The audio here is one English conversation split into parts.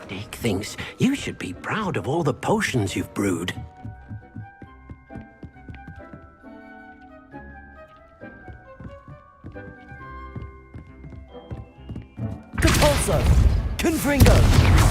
Dick thinks you should be proud of all the potions you've brewed. Compulso! Confringo!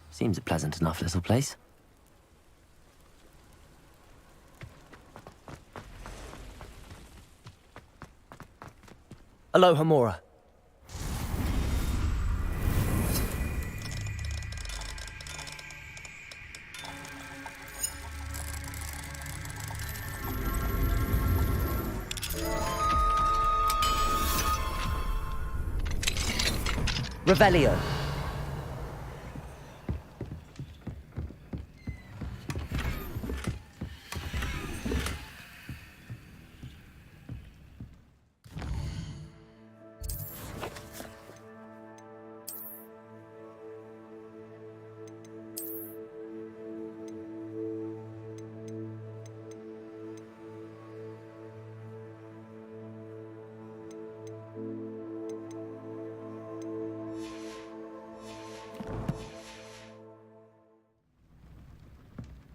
Seems a pleasant enough little place. Aloha Mora. Revelio.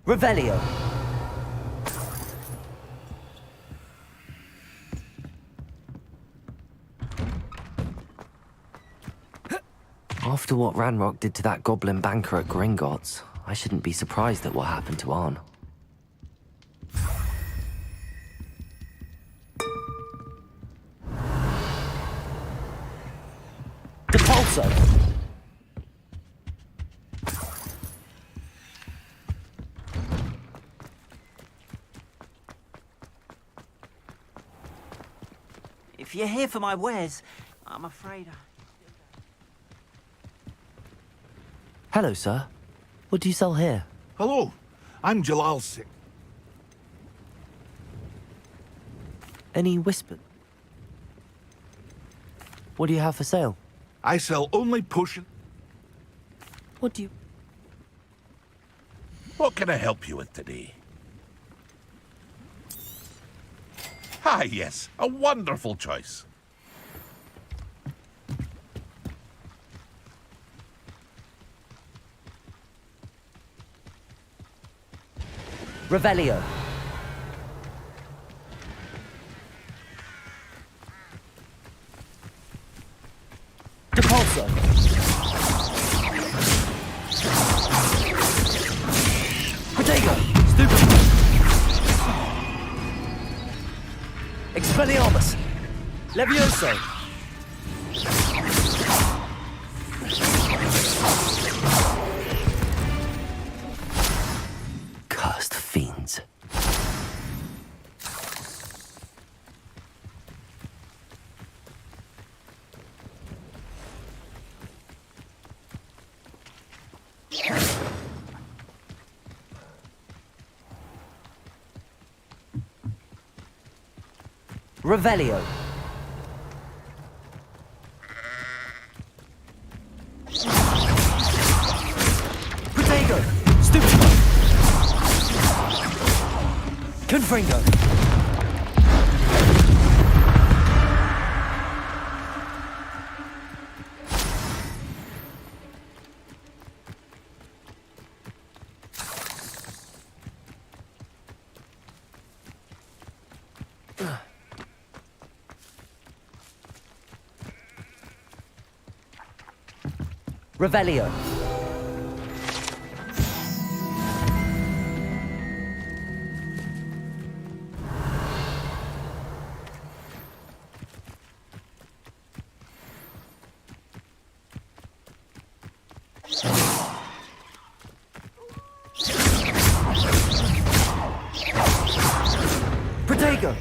Revelio. After what Ranrock did to that goblin banker at Gringotts, I shouldn't be surprised at what happened to Arn. Depulso. If you're here for my wares, I'm afraid Hello, sir. What do you sell here? Hello, I'm Jalal Singh. Any whisper? What do you have for sale? I sell only potion. What do you... What can I help you with today? Ah, yes, a wonderful choice. Revelio. Depulso. Protego. Stupid. Expelliarmus. Levioso. Cursed fiends. Revelio. Protego. Stupid. Confringo. Revelio. Protego.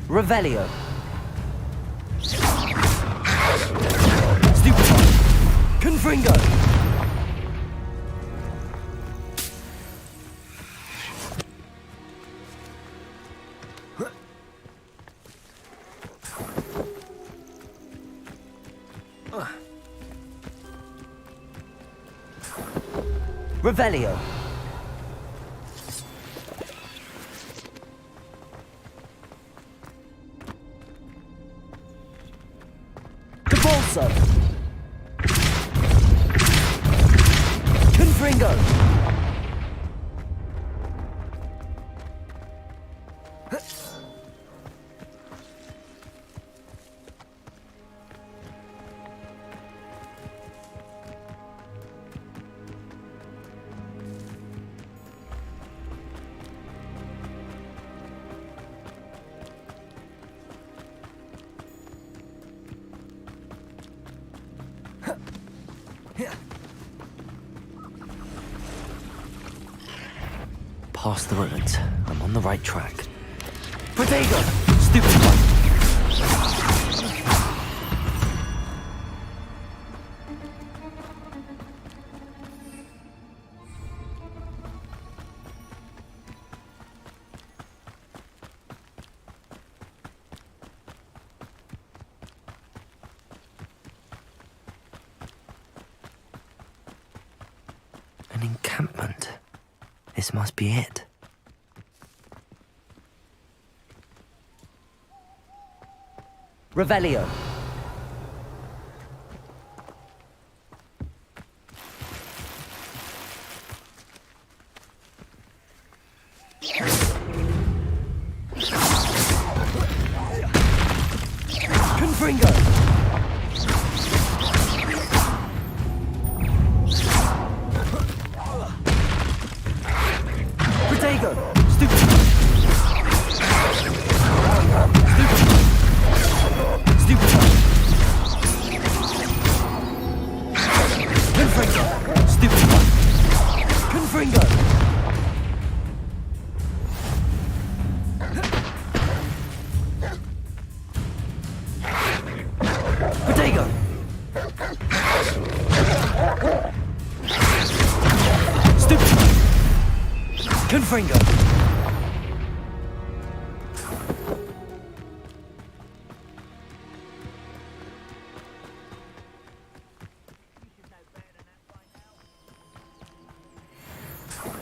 Revelio. Stupefy. Confringo. Revelio. Debolso. Confringo. Past the ruins. I'm on the right track. Protego. Stupefy. An encampment. This must be it. Revelio. Confringo. Protego. Stupefy. Stupefy. Confringo. Stupefy. Confringo. Protego. Stupefy. Confringo.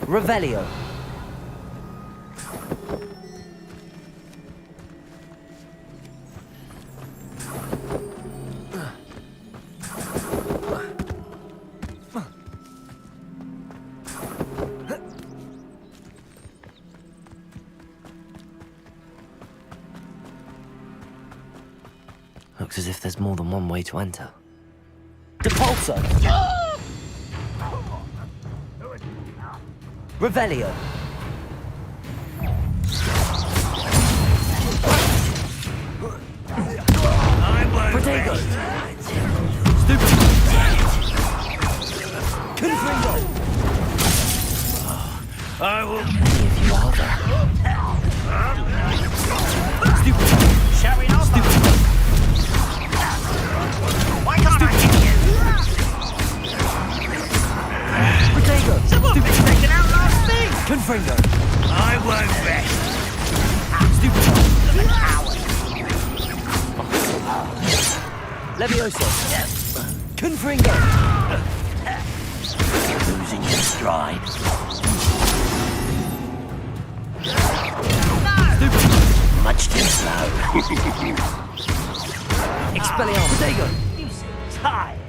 Revelio. Looks as if there's more than one way to enter. Depulso. Revelio. Protego. Stupefy. Confringo. I will. Any of you are there? Stupefy. Shall we not? Stupefy. Why can't I hit you? Protego. Someone's been taken out last thing. Confringo. I won't rest. Stupefy. Coward. Levioso. Confringo. Losing your stride. Stupefy. Much too slow. Expelliarmus. Protego. You seem tired.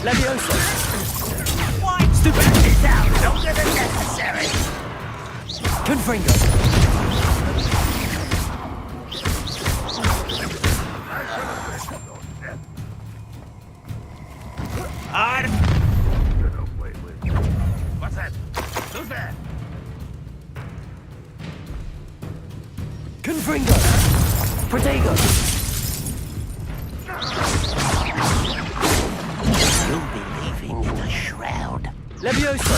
Levioso. Why Stupefy. this out longer than necessary? Confringo. What's that? Who's there? Confringo! Protego! You'll be leaving in a shroud. Levioso!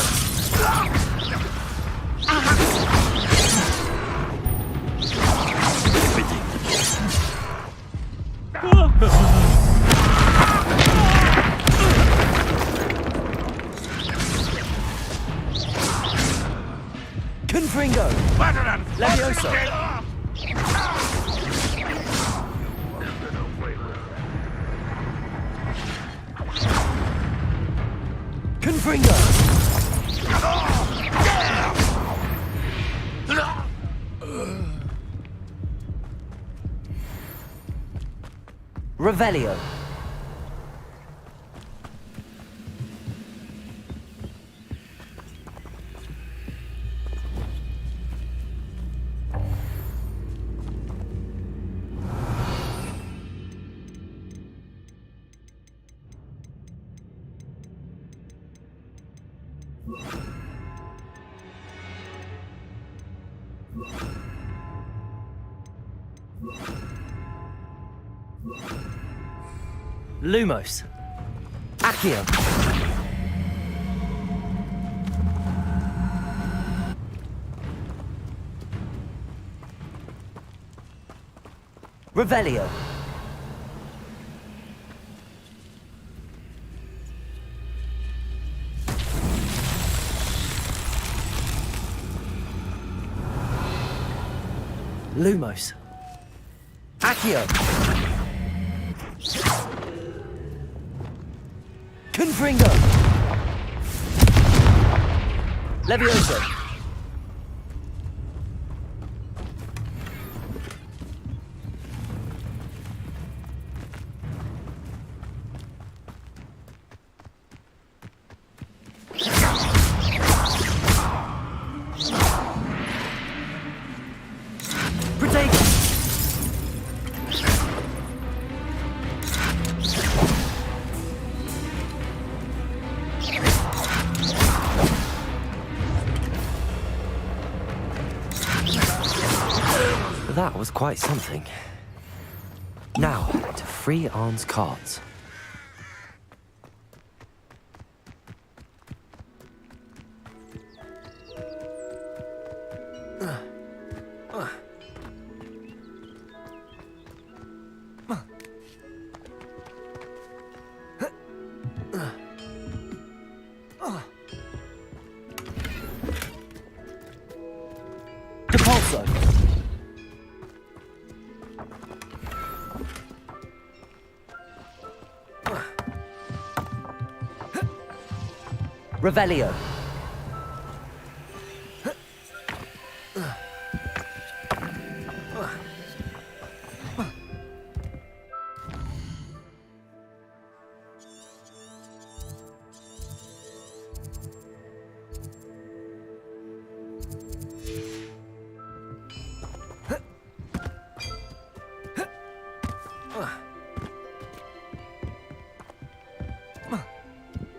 Confringo! Levioso! Confringo! Revelio. Lumos. Accio. Revelio. Lumos. Accio. Confringo. Levioso. Protego. That was quite something. Now, to free Arn's cards. Depulso. Revelio.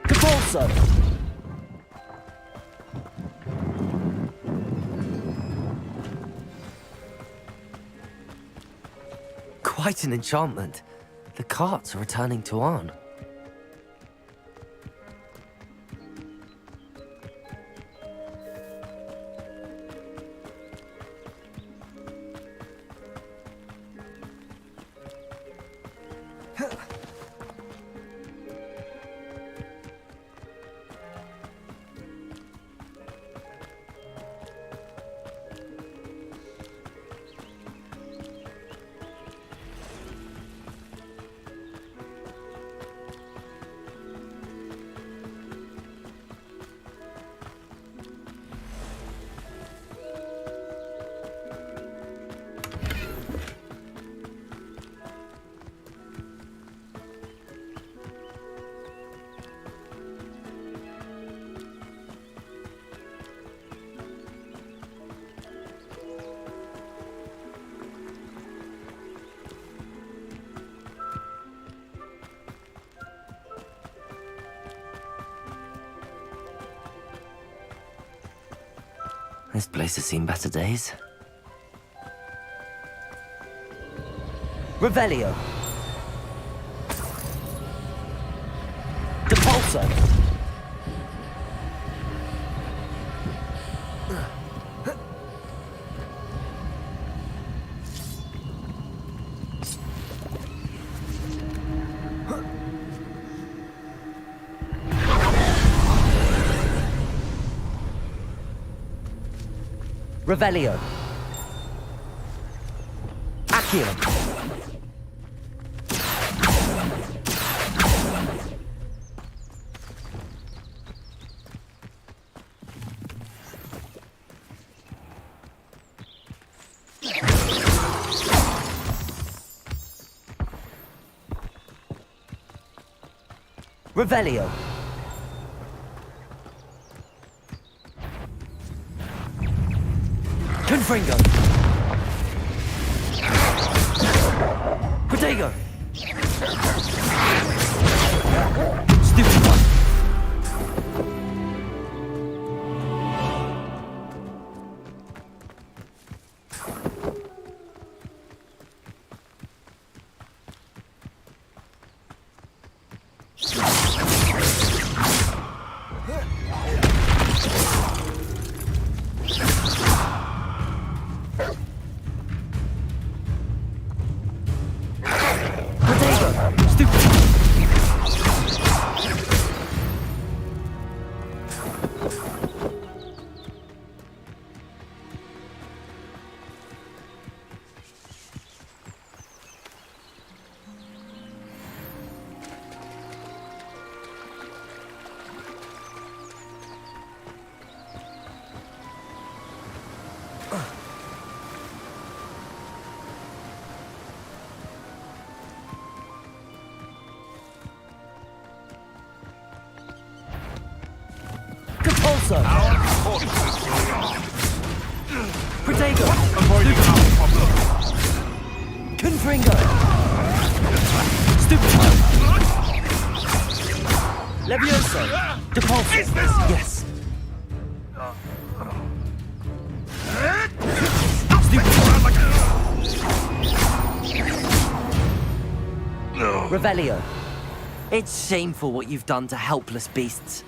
Depulso. Quite an enchantment. The carts are returning to Arn. This place has seen better days. Revelio. Depulso. Revelio. Accio. Revelio. Confringo. Protego. Stupid one. Depulso. Protego. Confringo. Stupid. Levioso. Depulso. Yes. Revelio. It's shameful what you've done to helpless beasts.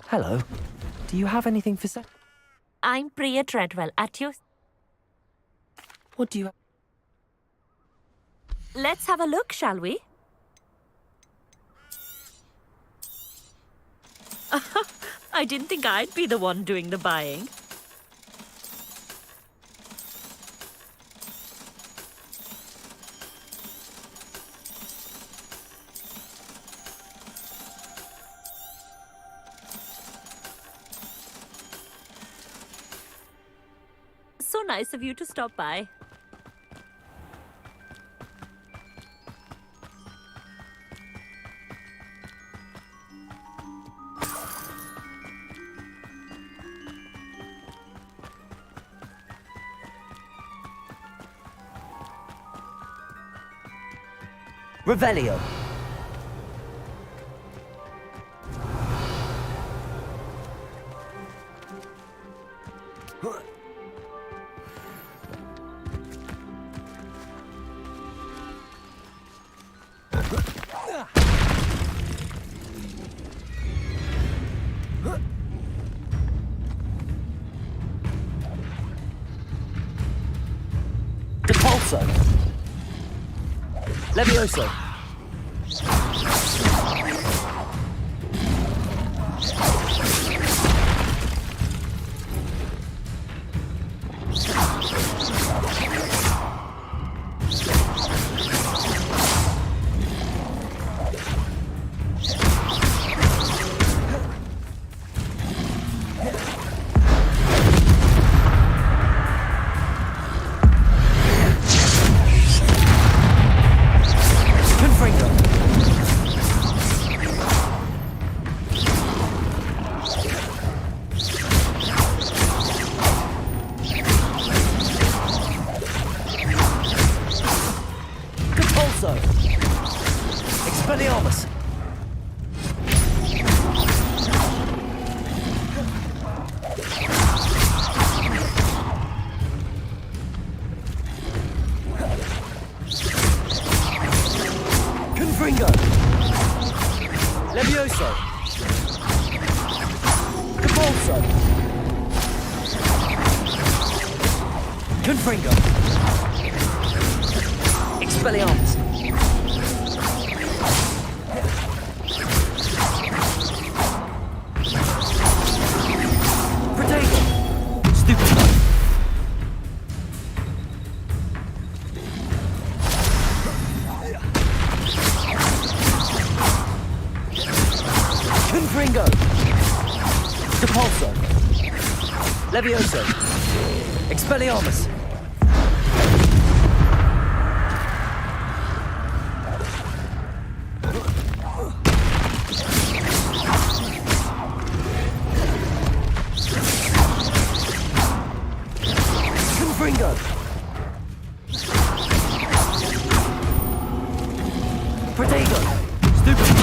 Hello. Do you have anything for sale? I'm Priya Treadwell at your... What do you... Let's have a look, shall we? I didn't think I'd be the one doing the buying. So nice of you to stop by. Revelio. Depulso. Levioso. Expelliarmus! Confringo! Levioso! Capulso! Confringo! Expelliarmus! Confringo! Depulso! Levioso! Expelliarmus! Confringo! Protego! Stupid!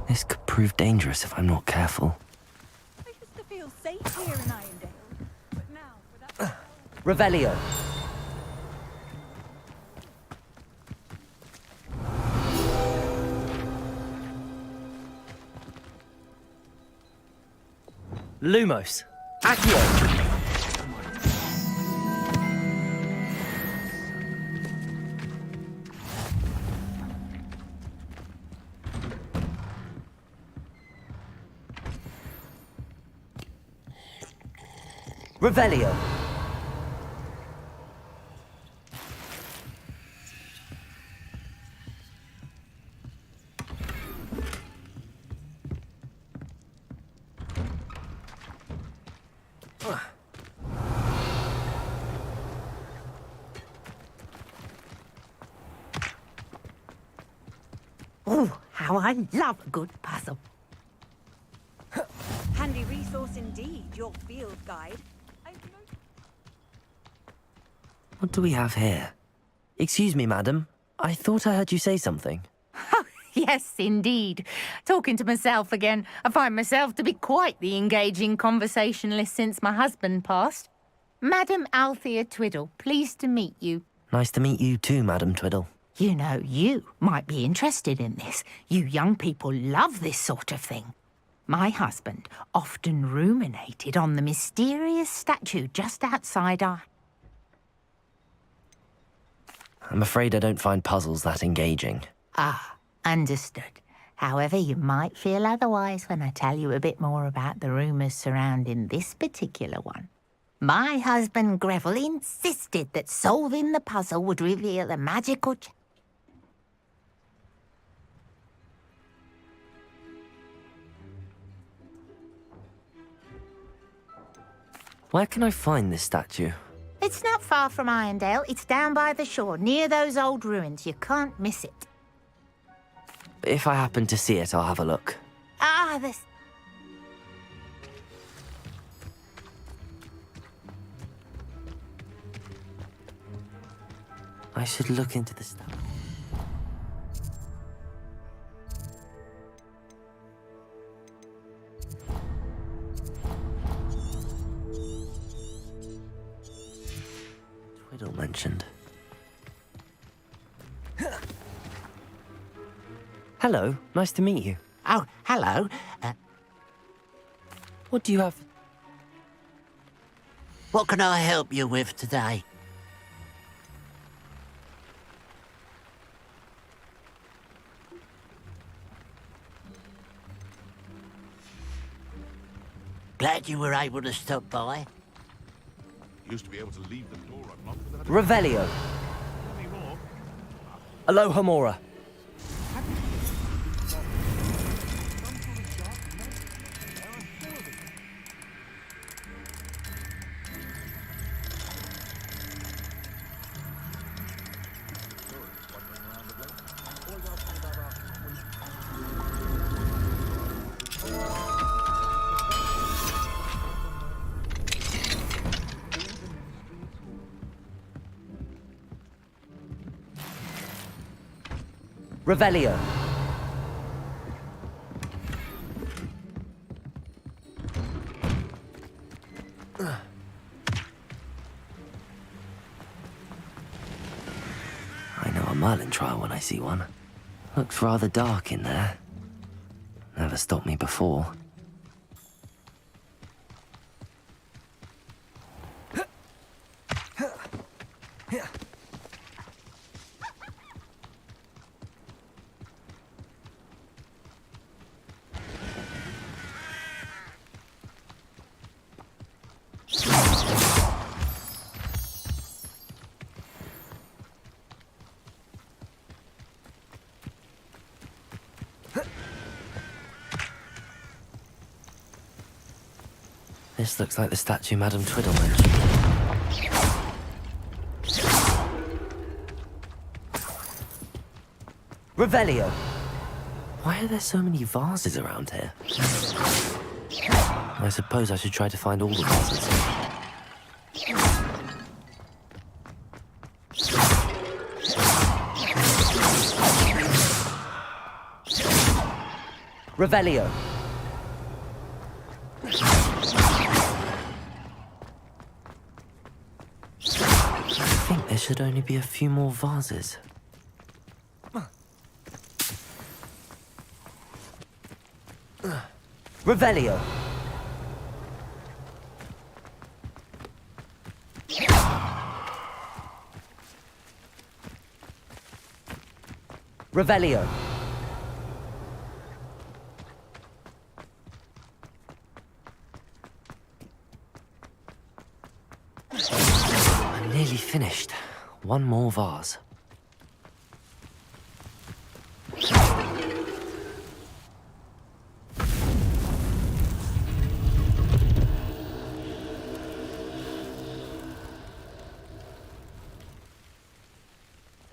This could prove dangerous if I'm not careful. I used to feel safe here in Irondale, but now for that Revelio. Lumos. Accio. Revelio. Oh, how I love a good puzzle. handy resource indeed, your field guide. What do we have here? Excuse me, madam. I thought I heard you say something. Yes, indeed. Talking to myself again. I find myself to be quite the engaging conversationalist since my husband passed. Madam Althea Twiddle, pleased to meet you. Nice to meet you too, Madam Twiddle. You know, you might be interested in this. You young people love this sort of thing. My husband often ruminated on the mysterious statue just outside our... I'm afraid I don't find puzzles that engaging. Ah, understood. However, you might feel otherwise when I tell you a bit more about the rumours surrounding this particular one. My husband Greville insisted that solving the puzzle would reveal a magical... Where can I find this statue? It's not far from Irondale. It's down by the shore, near those old ruins. You can't miss it. If I happen to see it, I'll have a look. Ah, this... I should look into the statue. Twiddle mentioned. Hello, nice to meet you. Oh, hello. What do you have? What can I help you with today? Glad you were able to stop by. Used to be able to leave the door unlocked without Revelio. anymore. Aloha Mora. Revelio. I know a Merlin trial when I see one. Looks rather dark in there. Never stopped me before. This looks like the statue Madame Twiddle mentioned. Revelio! Why are there so many vases around here? I suppose I should try to find all the vases. Revelio! I think there should only be a few more vases. Revelio! Revelio! I'm nearly finished. One more vase.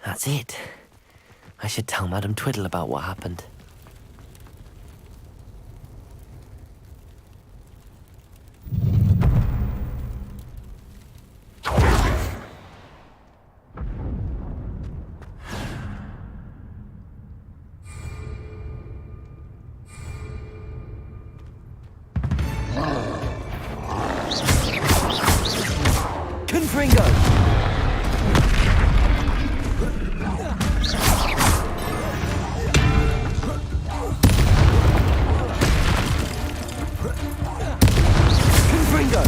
That's it. I should tell Madame Twiddle about what happened. Confringo! Confringo!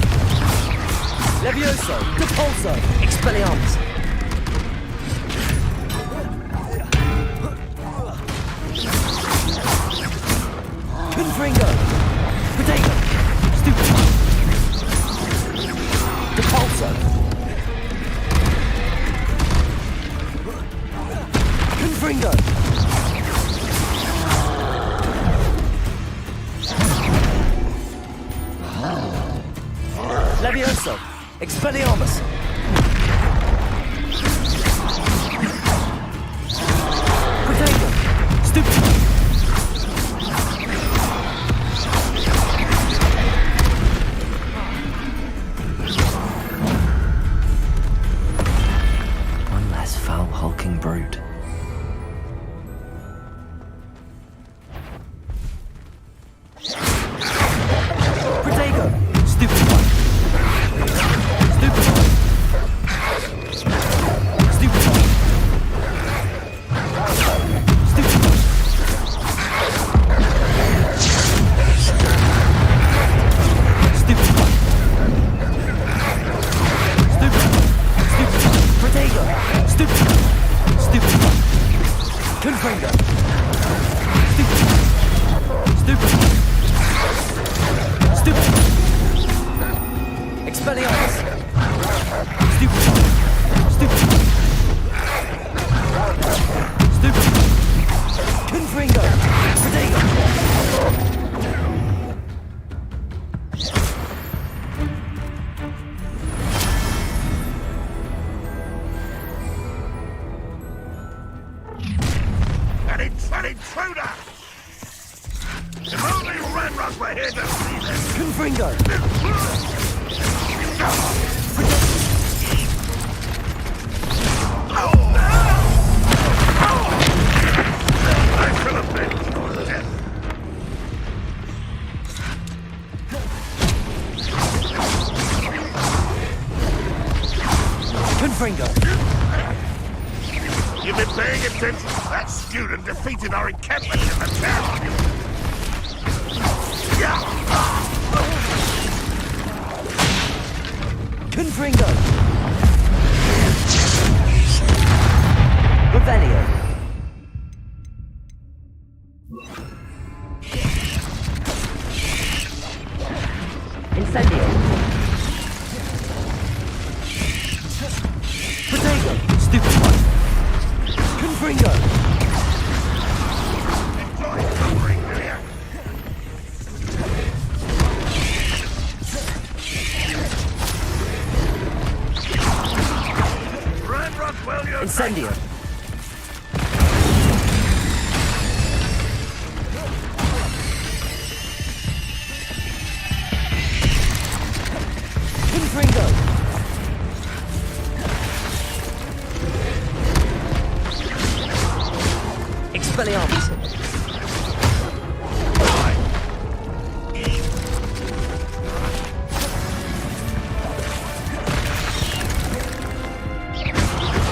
Levioso! Depulso! Expelliarmus! Confringo! Potato! Stupid! Depulso! Confringo! Levioso! Expelliarmus! Potato! Stupid! One less foul, hulking brute. Protego! Stupid one! Stupid one! Stupid one! Stupid one! Stupid one! Stupid one! Stupid one! Protego! Stupid one! Stupid one! Confringo! Stupid one! Stupid one! Stupid! Expelliarmus! Stupid! Stupid! Stupid! Confringo! Protego! An intruder! If only Ranrock were here to see this! Confringo! I shall avenge your death! Confringo! You've been paying attention? That student defeated our encampment in the town! Confringo! Revelio! Incendio! Protego! Stupid one! Confringo! Enjoy suffering, do ya? Ranrock, well, you're Incendio! Confringo! Expelliarmus!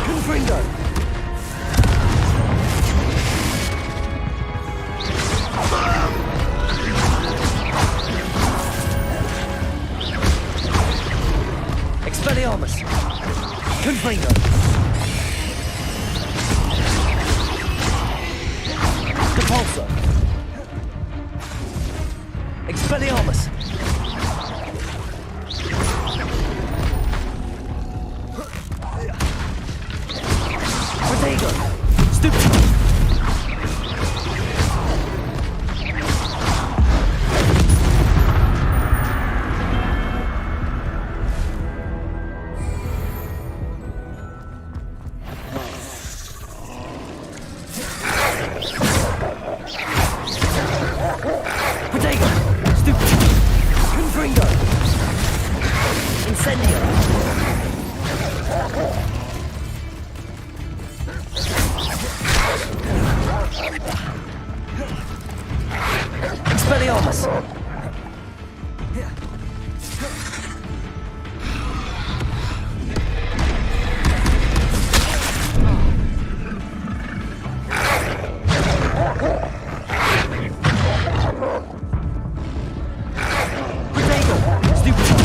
Confringo! Expelliarmus! Confringo! Depulso! Expelliarmus! Protego! Stupid! Protego! Stupid! Confringo! Incendio! Expelliarmus! Protego! Stupid!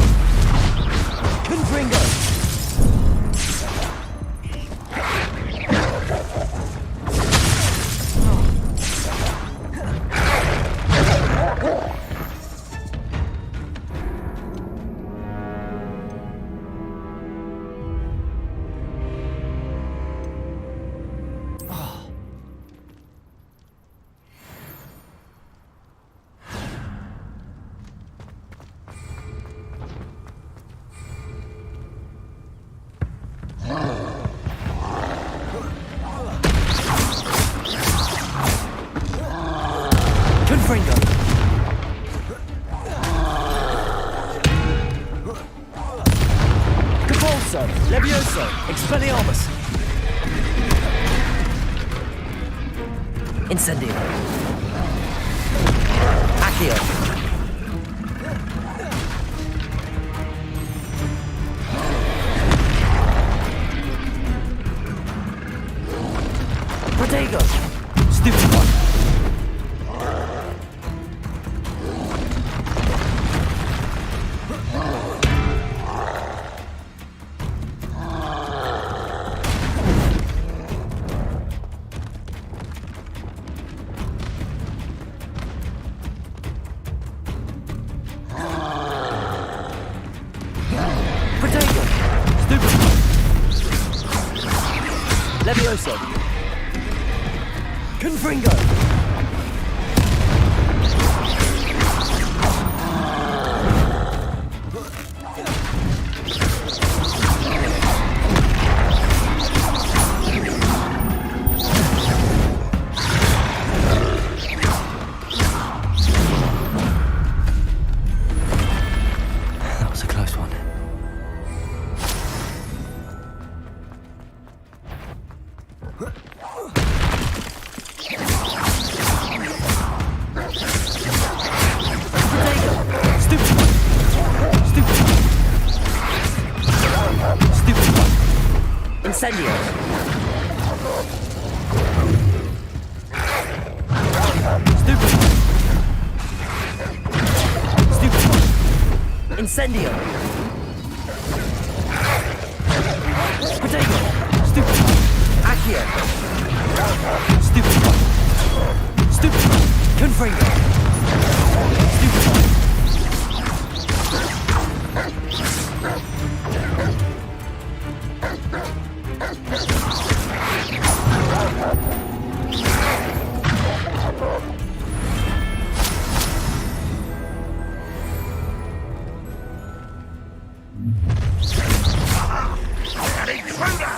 Levioso! Levioso! Expelliarmus! Incendio! Accio! Protego! Stupid one! Protego! Stupid one! Levioso! Confringo! That was a close one. Stupid one! Stupid one! Stupid one! Incendio! Stupid one! Stupid one! Incendio! Potato! Stupid one! Accio! Stupid one! Stupid one! Confringo! Stupid one! An intruder!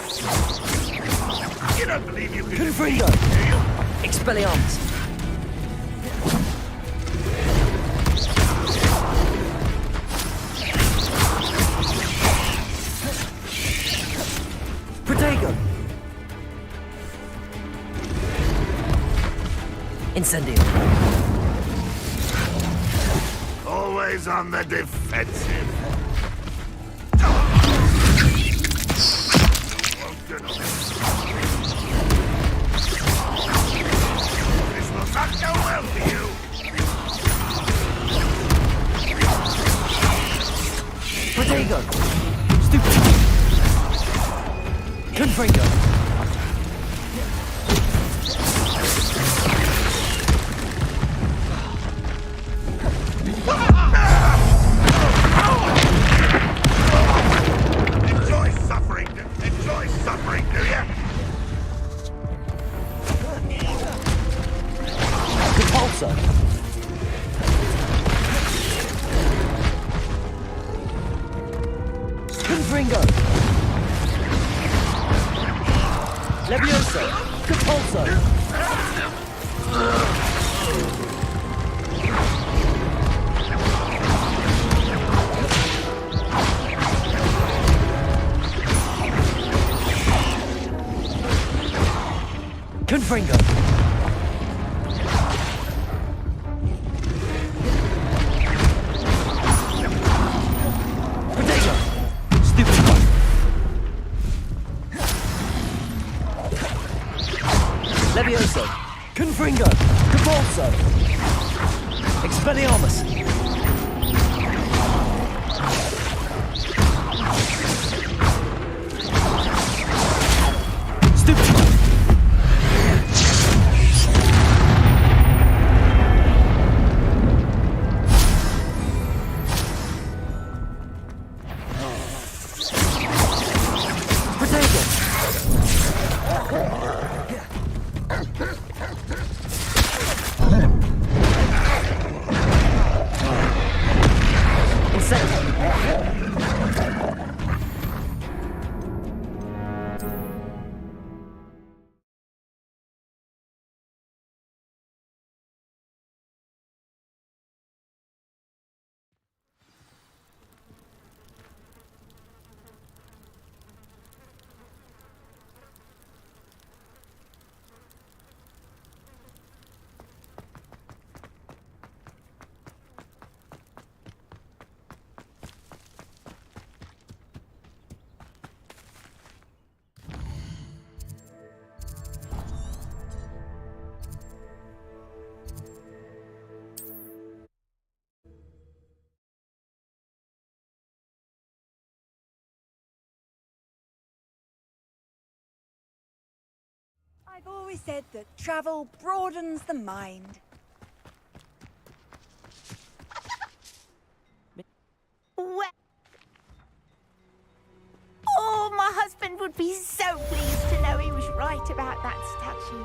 You don't believe you can Confringo! defeat, do you? Expelliarmus! Protego! Incendio! Always on the defensive. This will not go well for you. Protego! Stupid! Confringo! Enjoy suffering, do you? Repulsor! Confringo! Levioso! Capulso! Confringo! Potato! Stupid one! Levioso! Confringo! Capulso! Expelliarmus! Stupid one! Potato! I've always said that travel broadens the mind. Well, oh, my husband would be so pleased to know he was right about that statue.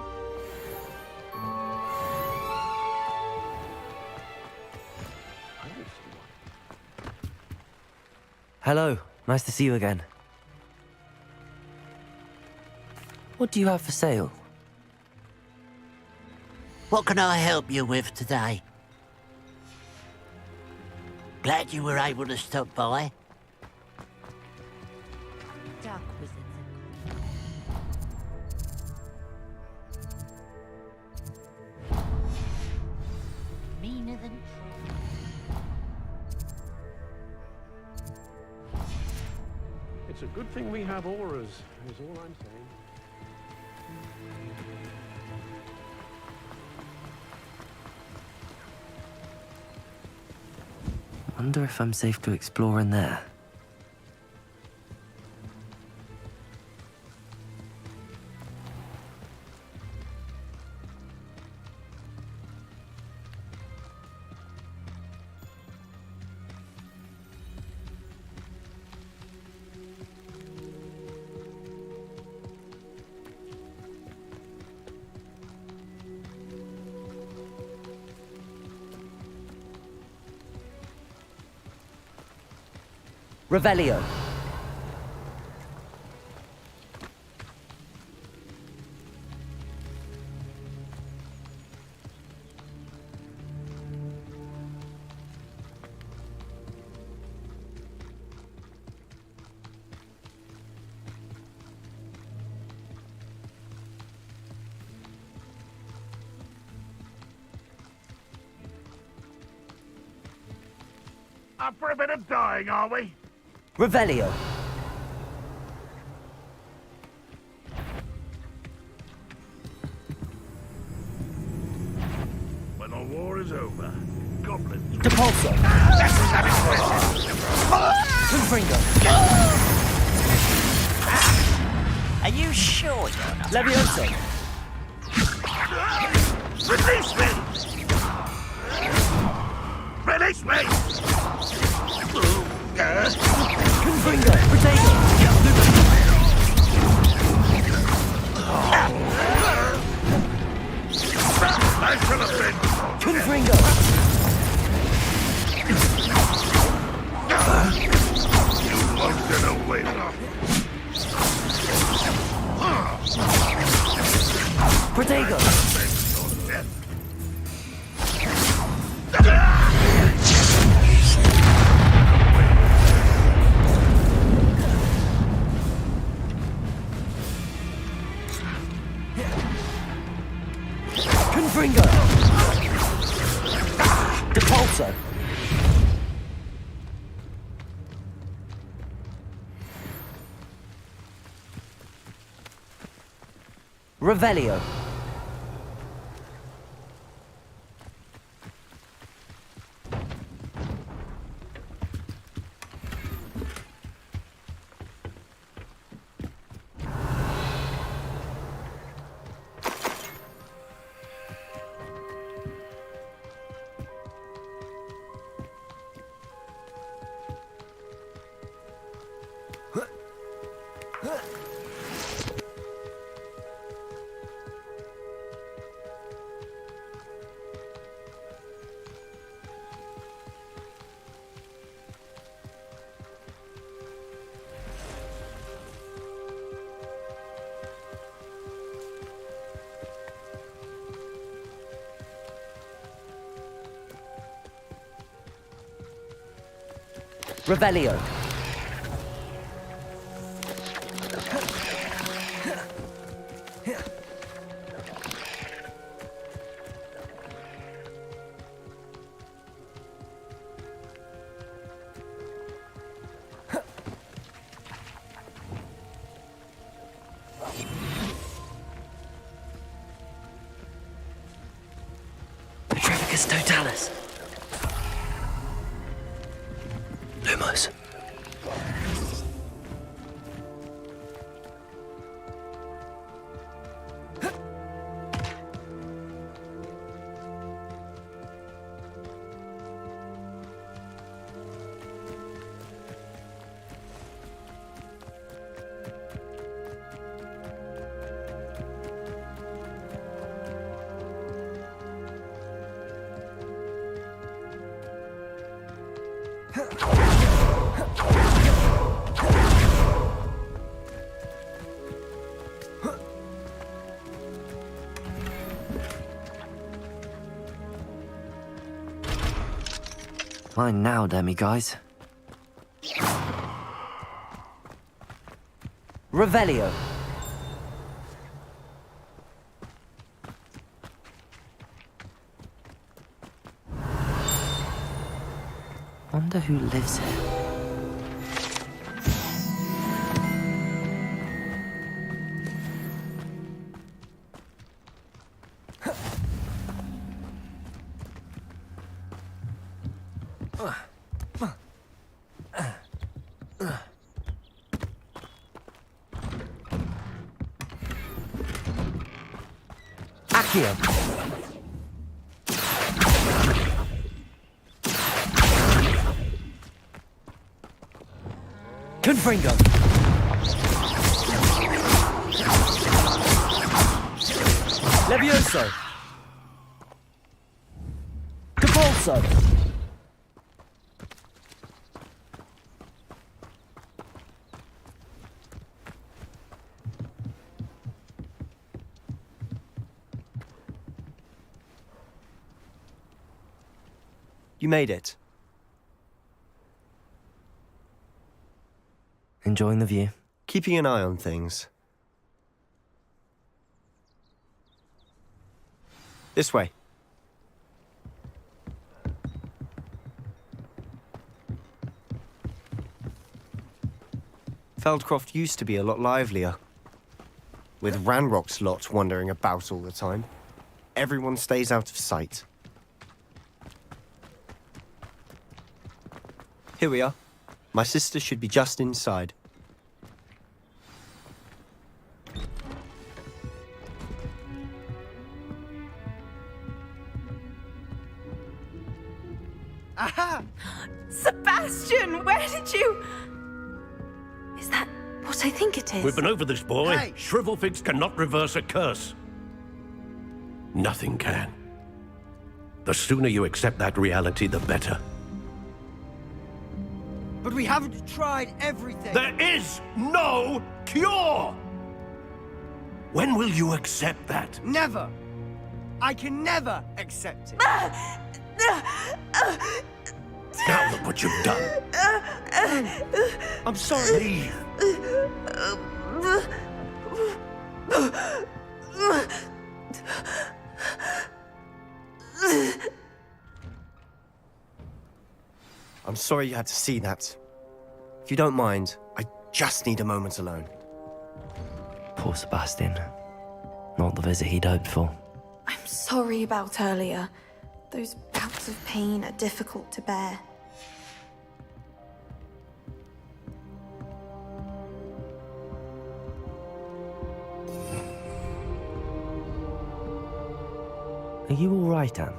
Hello, nice to see you again. What do you have for sale? What can I help you with today? Glad you were able to stop by. Dark wizards. Meaner than true. It's a good thing we have auras, is all I'm saying. Wonder if I'm safe to explore in there. Revelio. Up for a bit of dying, are we? Revelio. When the war is over, goblins... Depulso. Confringo. Are you sure you're not? Levioso. Release me! Release me! Confringo. Potato. I should have been... Confringo. You won't get away. Protego. Confringo. Depulso. Revelio. Revelio. Petrificus totalis. Lumos. Mine now, demi-guys. Revelio. Wonder who lives here. Accio. Confringo. Levioso. Capolso. You made it. Enjoying the view. Keeping an eye on things. This way. Feldcroft used to be a lot livelier. With Ranrock's lot wandering about all the time. Everyone stays out of sight. Here we are. My sister should be just inside. Aha! Sebastian, where did you... Is that what I think it is? We've been over this, boy. Hey. Shrivelfigs cannot reverse a curse. Nothing can. The sooner you accept that reality, the better. But we haven't tried everything. There is no cure! When will you accept that? Never. I can never accept it. Now look what you've done. I'm sorry. Leave. I'm sorry you had to see that. If you don't mind, I just need a moment alone. Poor Sebastian. Not the visit he'd hoped for. I'm sorry about earlier. Those bouts of pain are difficult to bear. Are you all right, Anne?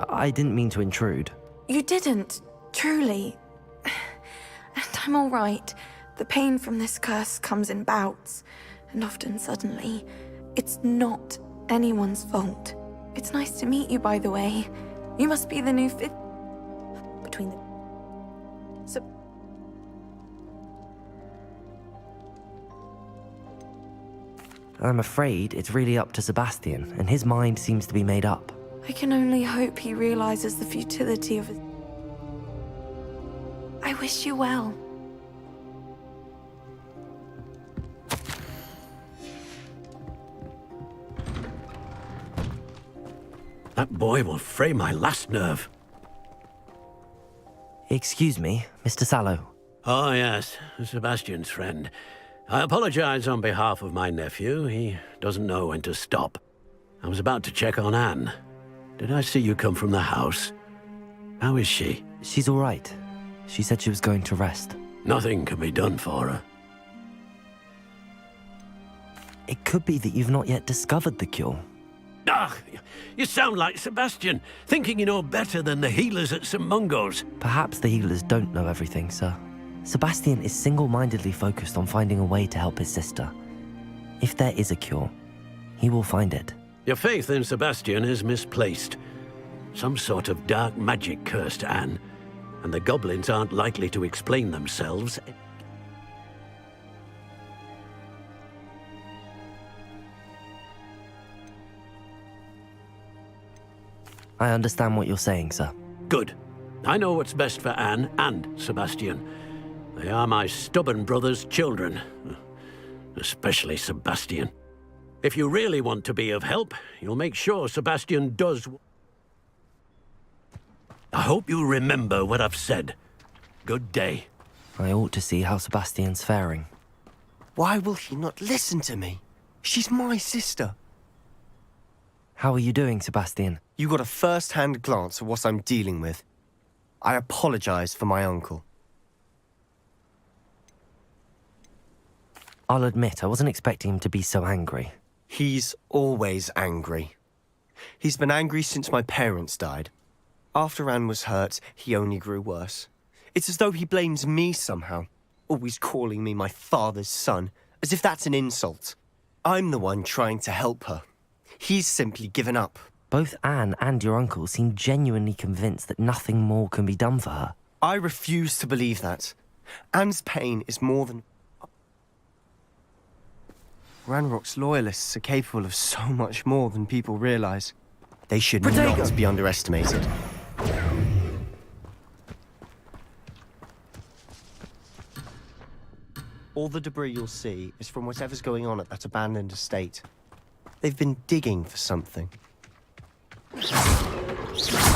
I didn't mean to intrude. You didn't, truly. And I'm all right. The pain from this curse comes in bouts, and often suddenly. It's not anyone's fault. It's nice to meet you, by the way. You must be the new fifth... Between the... So... I'm afraid it's really up to Sebastian, and his mind seems to be made up. I can only hope he realizes the futility of it. I wish you well. That boy will fray my last nerve. Excuse me, Mr. Sallow. Oh, yes, Sebastian's friend. I apologize on behalf of my nephew. He doesn't know when to stop. I was about to check on Anne. Did I see you come from the house? How is she? She's all right. She said she was going to rest. Nothing can be done for her. It could be that you've not yet discovered the cure. Ah, you sound like Sebastian, thinking you know better than the healers at St. Mungo's. Perhaps the healers don't know everything, sir. Sebastian is single-mindedly focused on finding a way to help his sister. If there is a cure, he will find it. Your faith in Sebastian is misplaced. Some sort of dark magic cursed Anne, and the goblins aren't likely to explain themselves. I understand what you're saying, sir. Good. I know what's best for Anne and Sebastian. They are my stubborn brother's children. Especially Sebastian. If you really want to be of help, you'll make sure Sebastian does... I hope you remember what I've said. Good day. I ought to see how Sebastian's faring. Why will he not listen to me? She's my sister. How are you doing, Sebastian? You got a first-hand glance at what I'm dealing with. I apologize for my uncle. I'll admit, I wasn't expecting him to be so angry. He's always angry. He's been angry since my parents died. After Anne was hurt, he only grew worse. It's as though he blames me somehow, always calling me my father's son, as if that's an insult. I'm the one trying to help her. He's simply given up. Both Anne and your uncle seem genuinely convinced that nothing more can be done for her. I refuse to believe that. Anne's pain is more than... Ranrock's loyalists are capable of so much more than people realize. They should not be underestimated. All the debris you'll see is from whatever's going on at that abandoned estate. They've been digging for something.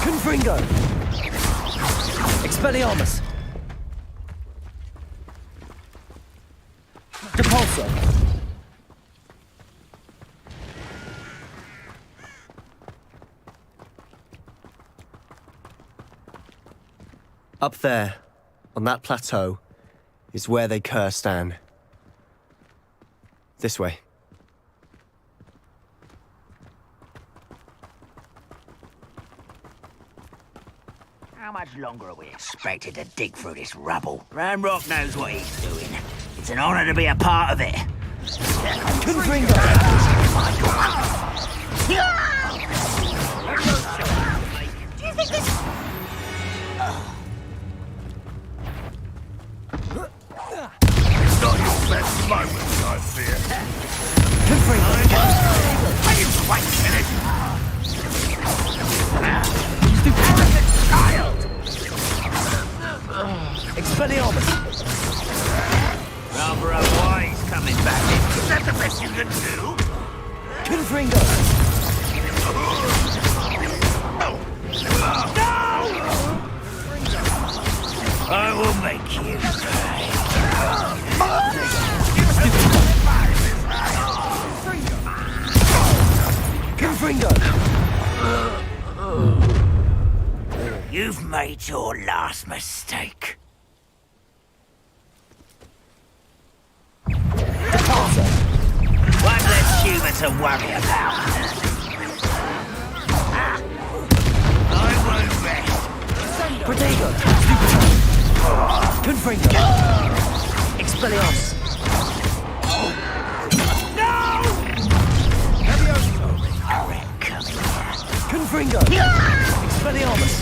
Confringo! Expelliarmus! Depulso! Up there, on that plateau, is where they cursed Anne. This way. How much longer are we expected to dig through this rubble? Ranrock knows what he's doing. It's an honor to be a part of it. Confringo! Do you think this... Not your best moment, I fear. I didn't quite finish. Child! Expelliarmus! Rather a wise coming back in. Is that the best you can do? Confringo! I will make you pay. Confringo! You've made your last mistake. One less human to worry about. I won't rest. Protego! Confringo! Expelliarmus! Confringo! Expelliarmus!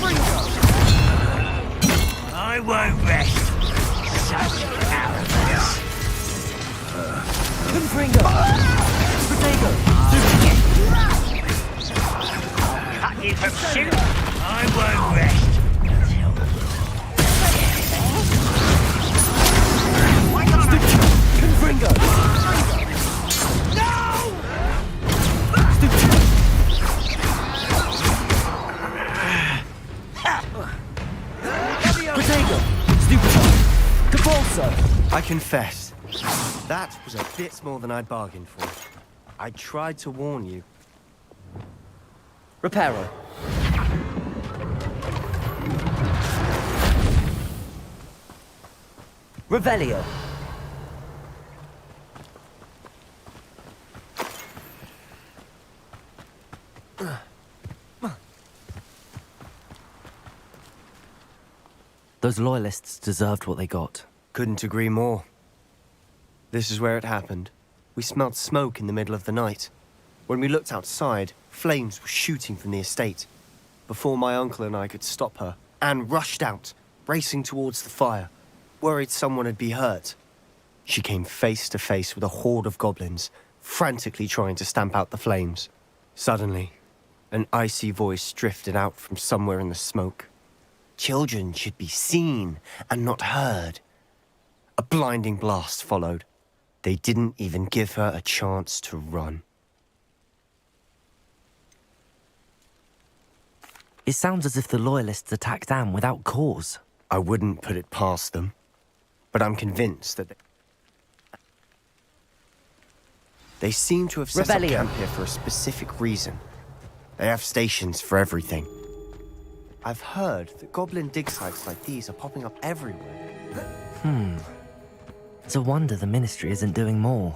I won't rest. Such arrogance. Confringo! Protego! Cut you from shoot. I won't rest. Confringo! Protego! Stupid! Depulso! I confess, that was a bit more than I bargained for. I tried to warn you. Reparo. Revelio. Those loyalists deserved what they got. Couldn't agree more. This is where it happened. We smelled smoke in the middle of the night. When we looked outside, flames were shooting from the estate. Before my uncle and I could stop her, Anne rushed out, racing towards the fire, worried someone had been hurt. She came face to face with a horde of goblins, frantically trying to stamp out the flames. Suddenly, an icy voice drifted out from somewhere in the smoke. Children should be seen and not heard. A blinding blast followed. They didn't even give her a chance to run. It sounds as if the Loyalists attacked Anne without cause. I wouldn't put it past them, but I'm convinced that they seem to have set up Revelio. camp here for a specific reason. They have stations for everything. I've heard that goblin dig sites like these are popping up everywhere. It's a wonder the Ministry isn't doing more.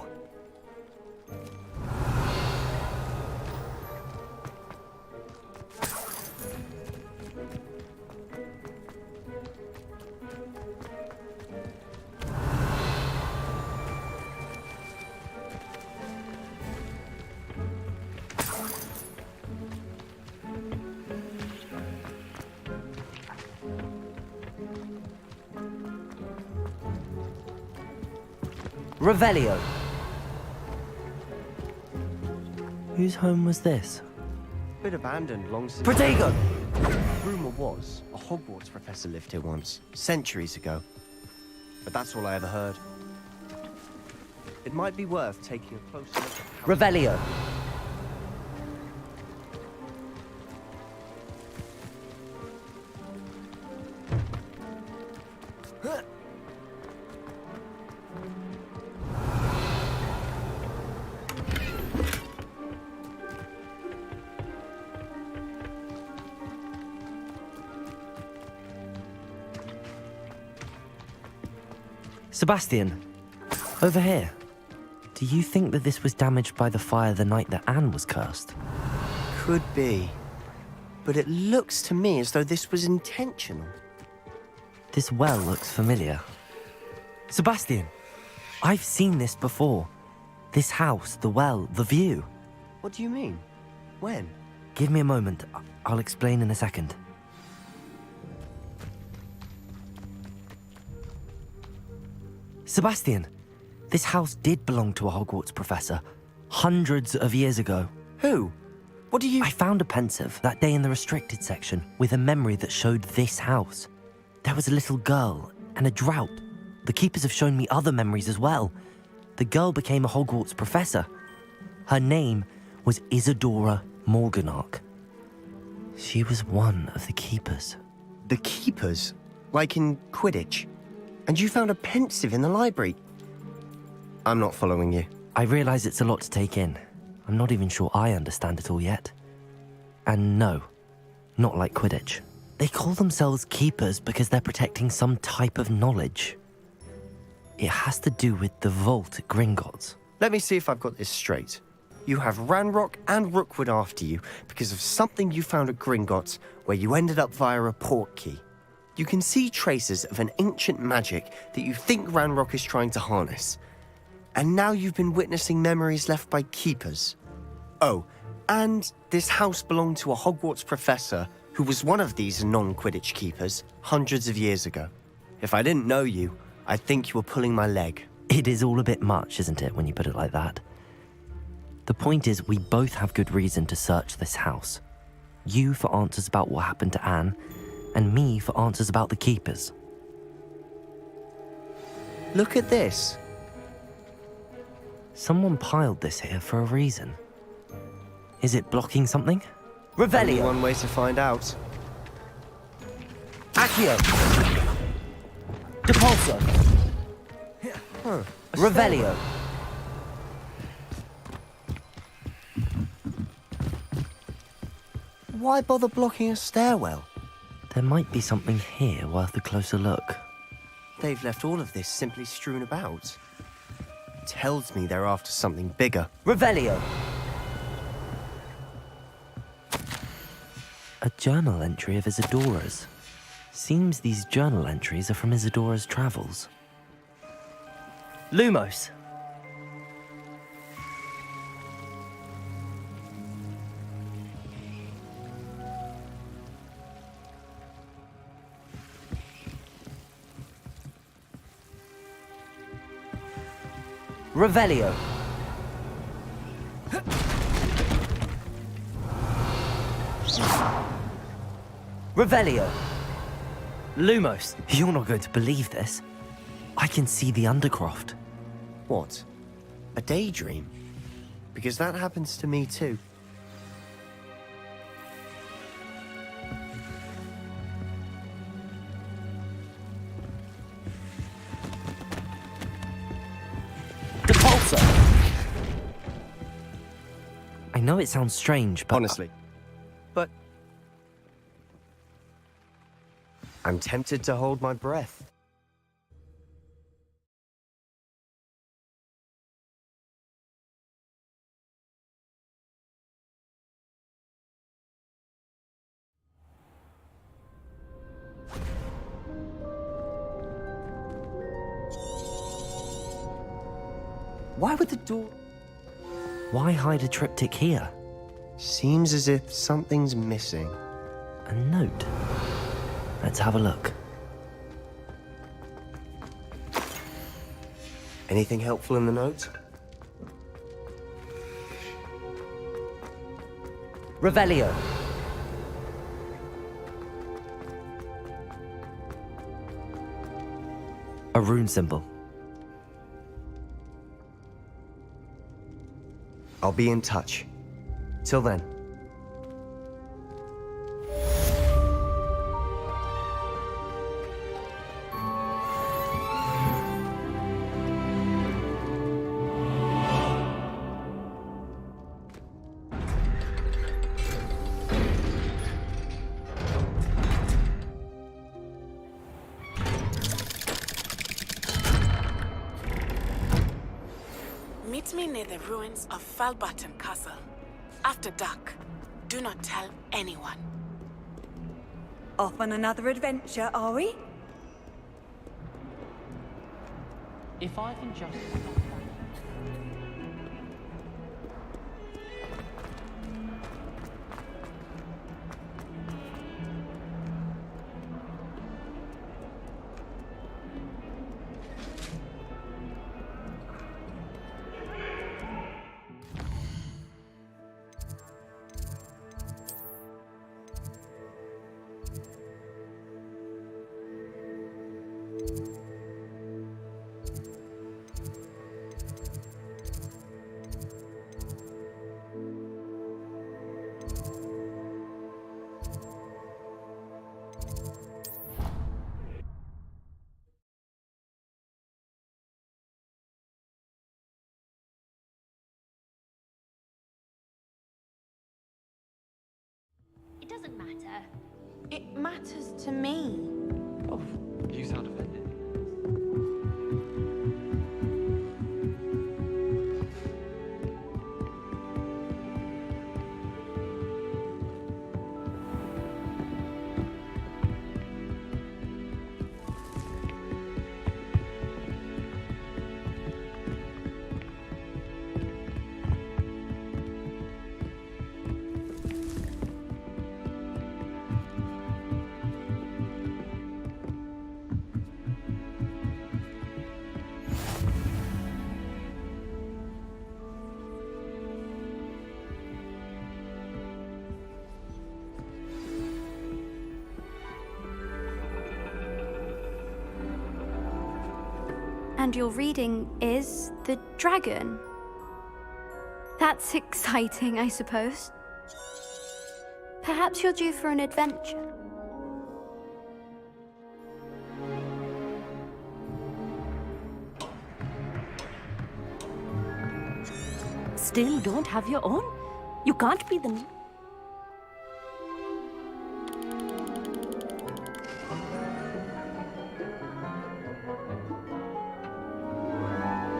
Revelio. Whose home was this? Been abandoned long since. Protego! Rumour was a Hogwarts professor lived here once, centuries ago. But that's all I ever heard. It might be worth taking a closer look at how... Revelio. Sebastian, over here. Do you think that this was damaged by the fire the night that Anne was cursed? Could be. But it looks to me as though this was intentional. This well looks familiar. Sebastian, I've seen this before. This house, the well, the view. What do you mean? When? Give me a moment. I'll explain in a second. Sebastian, this house did belong to a Hogwarts professor hundreds of years ago. Who? What do you... I found a pensive that day in the restricted section with a memory that showed this house. There was a little girl and a drought. The keepers have shown me other memories as well. The girl became a Hogwarts professor. Her name was Isadora Morganach. She was one of the keepers. The keepers? Like in Quidditch? And you found a pensive in the library? I'm not following you. I realize it's a lot to take in. I'm not even sure I understand it all yet. And no, not like Quidditch. They call themselves keepers because they're protecting some type of knowledge. It has to do with the vault at Gringotts. Let me see if I've got this straight. You have Ranrock and Rookwood after you because of something you found at Gringotts where you ended up via a port key. You can see traces of an ancient magic that you think Ranrock is trying to harness. And now you've been witnessing memories left by keepers. Oh, and this house belonged to a Hogwarts professor who was one of these non-Quidditch keepers hundreds of years ago. If I didn't know you, I'd think you were pulling my leg. It is all a bit much, isn't it, when you put it like that? The point is, we both have good reason to search this house. You for answers about what happened to Anne, and me for answers about the keepers. Look at this. Someone piled this here for a reason. Is it blocking something? Only Revelio! one way to find out. Accio! Depulso! Huh. Revelio! Why bother blocking a stairwell? There might be something here worth a closer look. They've left all of this simply strewn about. Tells me they're after something bigger. Revelio! A journal entry of Isadora's. Seems these journal entries are from Isadora's travels. Lumos! Revelio! Revelio! Lumos, you're not going to believe this. I can see the Undercroft. What? A daydream? Because that happens to me too. I know it sounds strange, but... Honestly. But... I'm tempted to hold my breath. Why would the door... Why hide a triptych here? Seems as if something's missing. A note. Let's have a look. Anything helpful in the note? Revelio. A rune symbol. I'll be in touch. Till then. Meet me near the ruins of Falbaton Castle. After dark. Do not tell anyone. Off on another adventure, are we? If I can just... It doesn't matter. It matters to me. Oh, you sound offended. And your reading is the dragon. That's exciting, I suppose. Perhaps you're due for an adventure. Still don't have your own? You can't be the...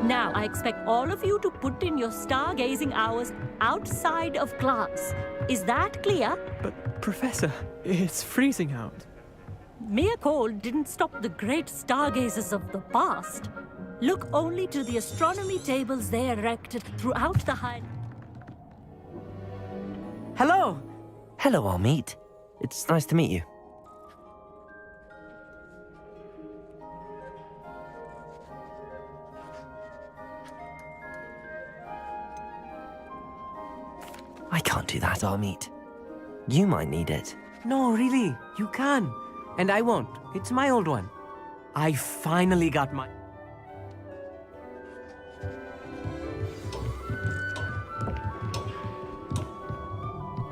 Now, I expect all of you to put in your stargazing hours outside of class. Is that clear? But, Professor, it's freezing out. Mere cold didn't stop the great stargazers of the past. Look only to the astronomy tables they erected throughout the high... Hello! Hello, Amit. It's nice to meet you. I can't do that, Amit. You might need it. No, really, you can. And I won't. It's my old one. I finally got my...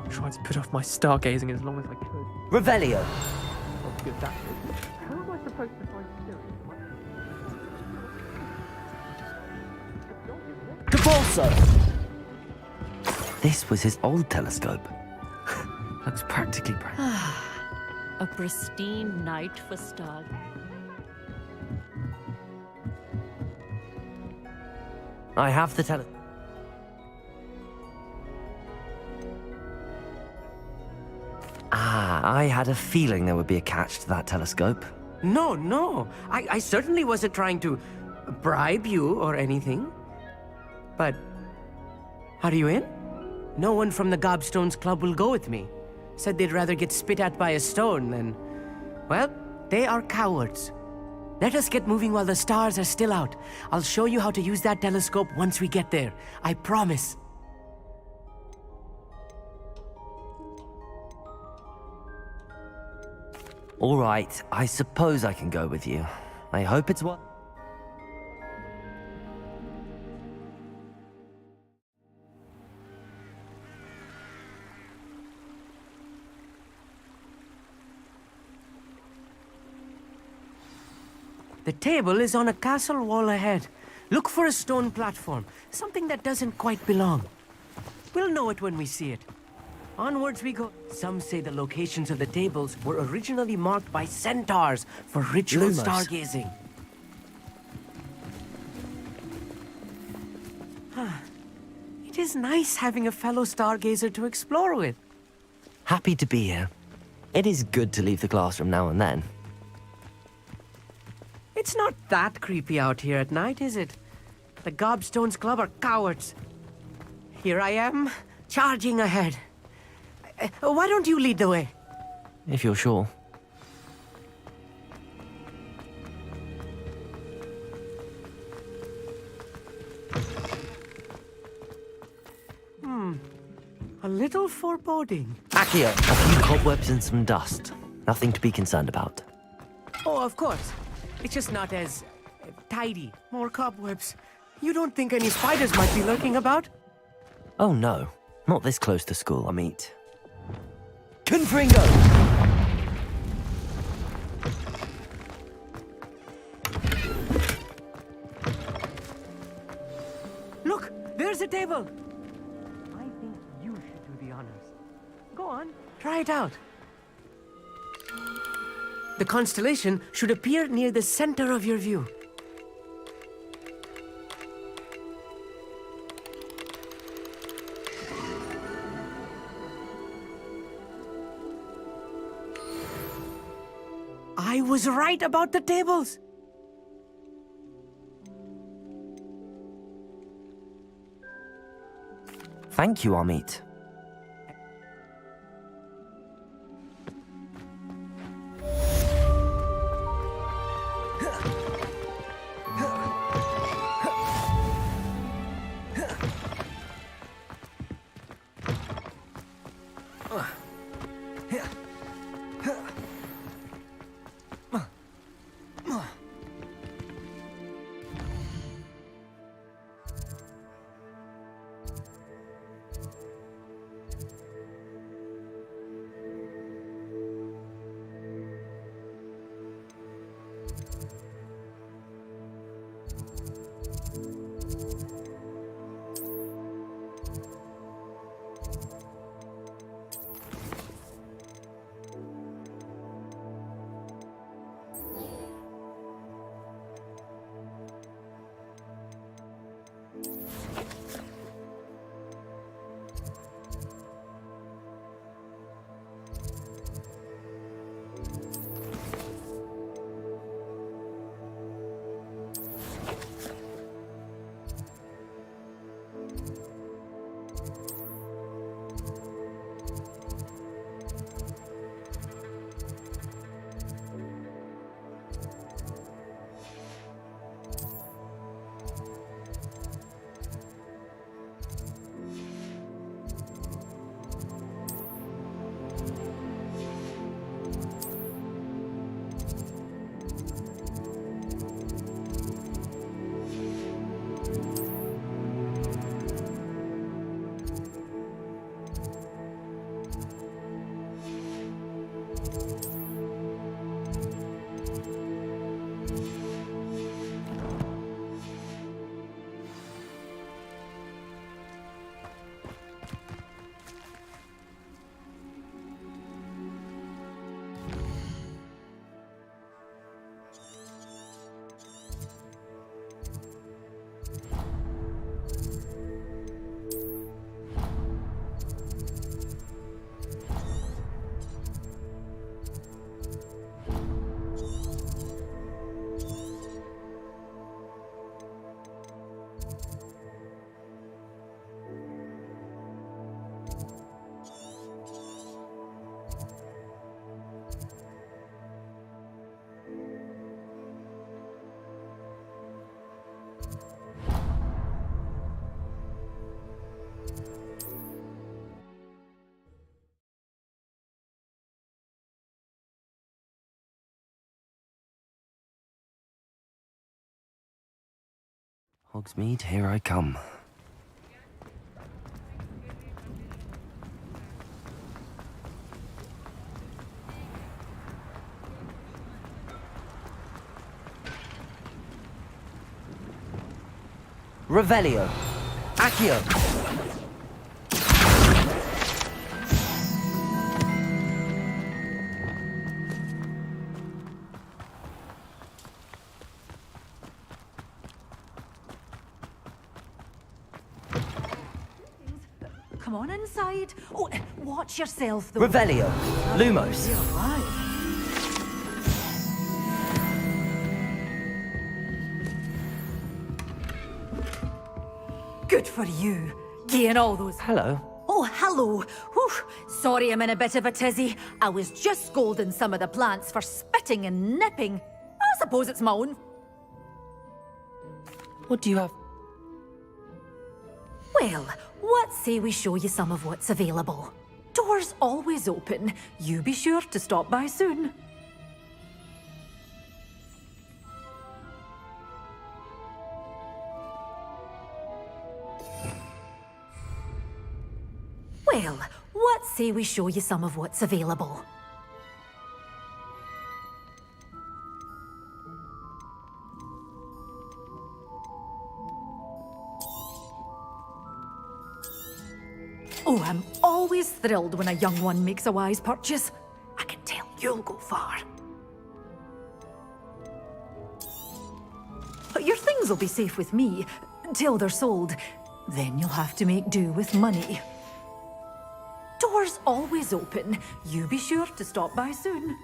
Tried to put off my stargazing as long as I could. Revelio. How good that is. How am I supposed to find Siri? Cabalso! This was his old telescope. Looks practically brand new. A pristine night for stars. I have the I had a feeling there would be a catch to that telescope. No. I certainly wasn't trying to bribe you or anything. But... are you in? No one from the Gobstones Club will go with me. Said they'd rather get spit at by a stone than... well, they are cowards. Let us get moving while the stars are still out. I'll show you how to use that telescope once we get there. I promise. All right, I suppose I can go with you. I hope it's what... The table is on a castle wall ahead. Look for a stone platform, something that doesn't quite belong. We'll know it when we see it. Onwards we go. Some say the locations of the tables were originally marked by centaurs for ritual Lumos. stargazing. It is nice having a fellow stargazer to explore with. Happy to be here. It is good to leave the classroom now and then. It's not that creepy out here at night, is it? The Gobstones Club are cowards. Here I am, charging ahead. Why don't you lead the way? If you're sure. A little foreboding. Accio, a few cobwebs and some dust. Nothing to be concerned about. Oh, of course. It's just not as tidy. More cobwebs. You don't think any spiders might be lurking about? Oh no, not this close to school, I meet. Confringo! Look, there's a table. I think you should do the honors. Go on, try it out. The constellation should appear near the center of your view. I was right about the tables. Thank you, Amit. Hogsmeade, here I come. Revelio. Accio. Come on inside. Oh, watch yourself, though. Revelio. Lumos. You're right. Good for you. Getting all those... Hello. Oh, hello. Whew. Sorry I'm in a bit of a tizzy. I was just scolding some of the plants for spitting and nipping. I suppose it's my own... What do you have? Well, what say we show you some of what's available? Doors always open. You be sure to stop by soon. Well, what say we show you some of what's available? Oh, I'm always thrilled when a young one makes a wise purchase. I can tell you'll go far. But your things will be safe with me, till they're sold. Then you'll have to make do with money. Doors always open. You be sure to stop by soon.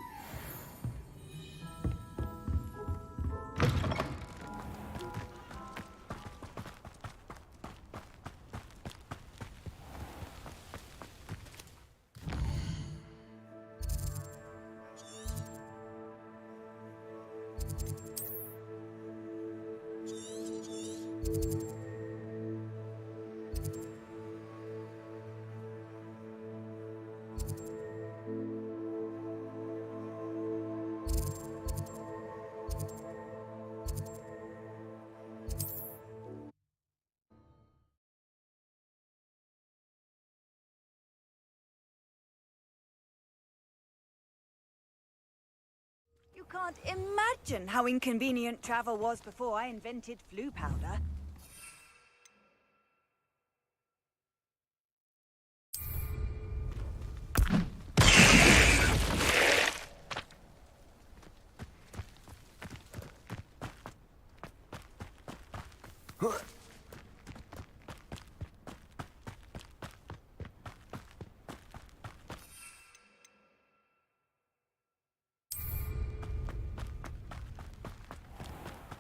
You can't imagine how inconvenient travel was before I invented flu powder.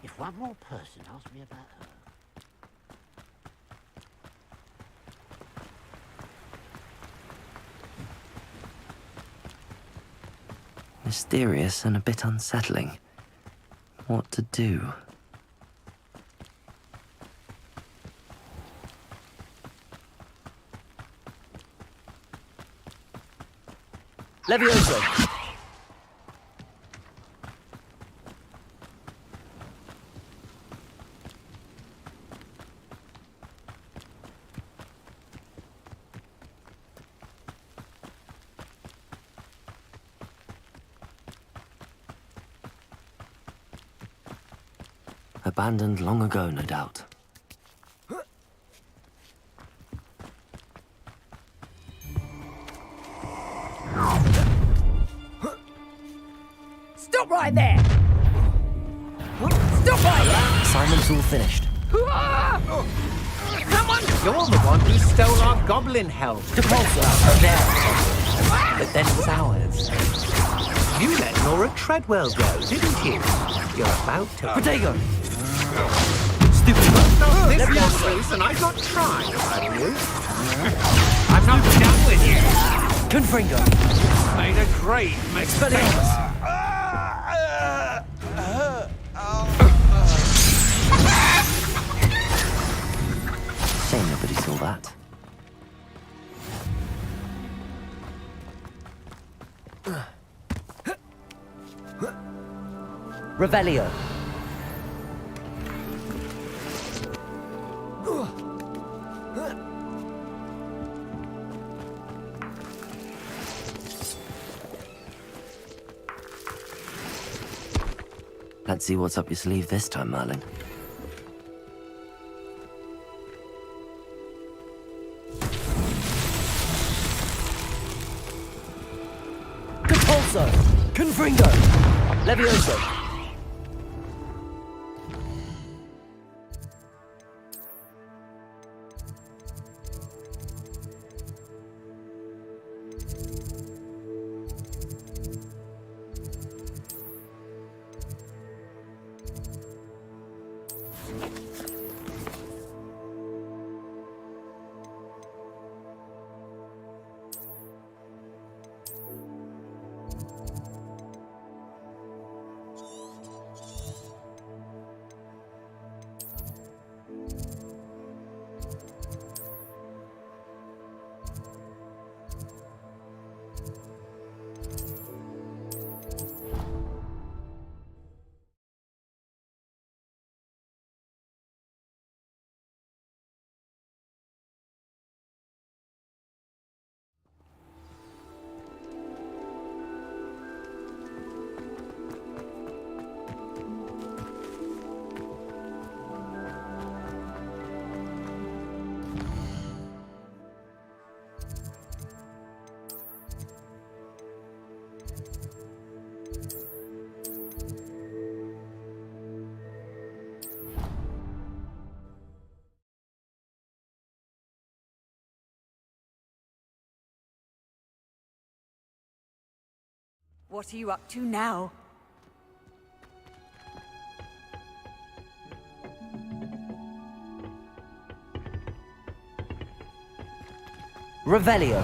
If one more person asks me about her... Mysterious and a bit unsettling. What to do? Levioso! Abandoned long ago, no doubt. Stop right there! Stop right there! Assignment's all finished. Come on! You're the one who stole our goblin help. Depulsor, there. But then it was ours. You let Laura Treadwell go, didn't you? You're about to. Protego! Stupid. This one's loose and I've not tried, have you? I'm not done with you. Confringo! Made a great mistake. Shame nobody saw that. Revelio. Let's see what's up your sleeve this time, Merlin. Repulso! Confringo! Levioso! What are you up to now? Revelio.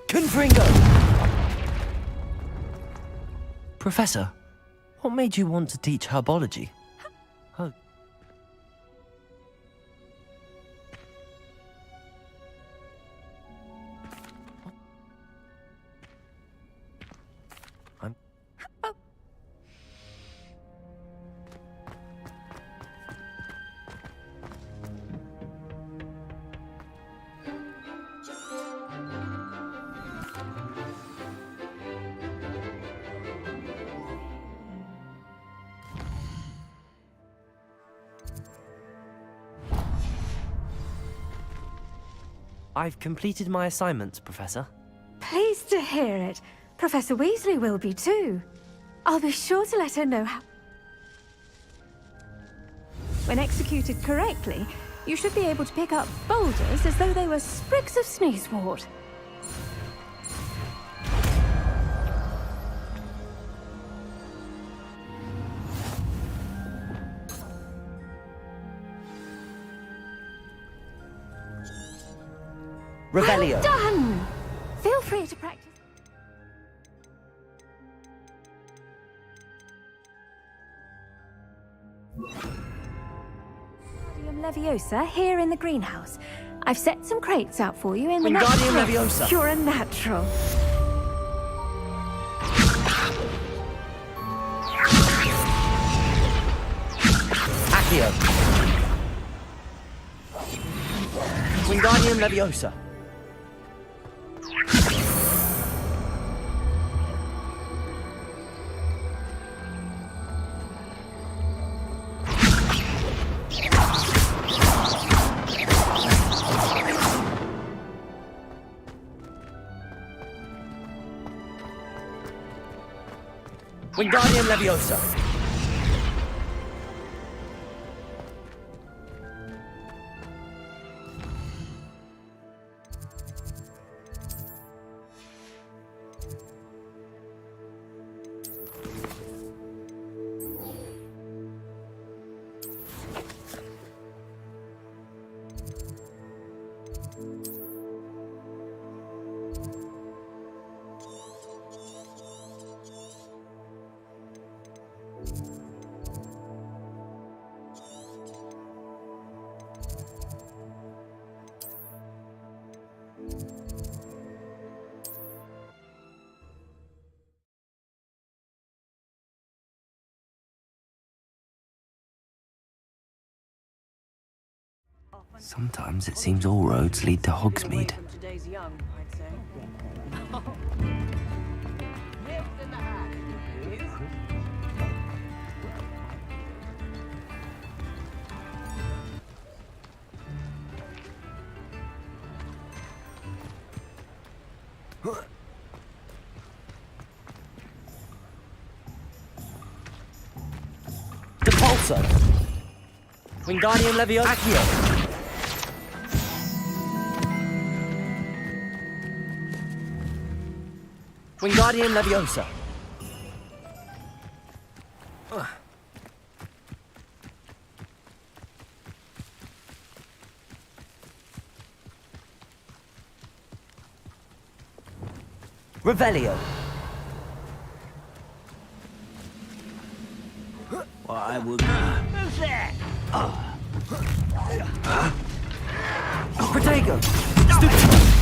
Confringo! Professor, what made you want to teach herbology? Oh. I've completed my assignments, Professor. Pleased to hear it. Professor Weasley will be too. I'll be sure to let her know how... When executed correctly, you should be able to pick up boulders as though they were sprigs of sneezewort. Revelio. Well done! Feel free to practice. Wingardium Leviosa here in the greenhouse. I've set some crates out for you in the Wingardium Leviosa. You're a natural. Accio. Wingardium Leviosa. Wingardium Leviosa. Sometimes it seems all roads lead to Hogsmeade. Today's young, I'd say. Depulso! Wingardium Leviosa! Accio! Wingardium Leviosa! Revelio! I would. Who's that? Protego! Stupid!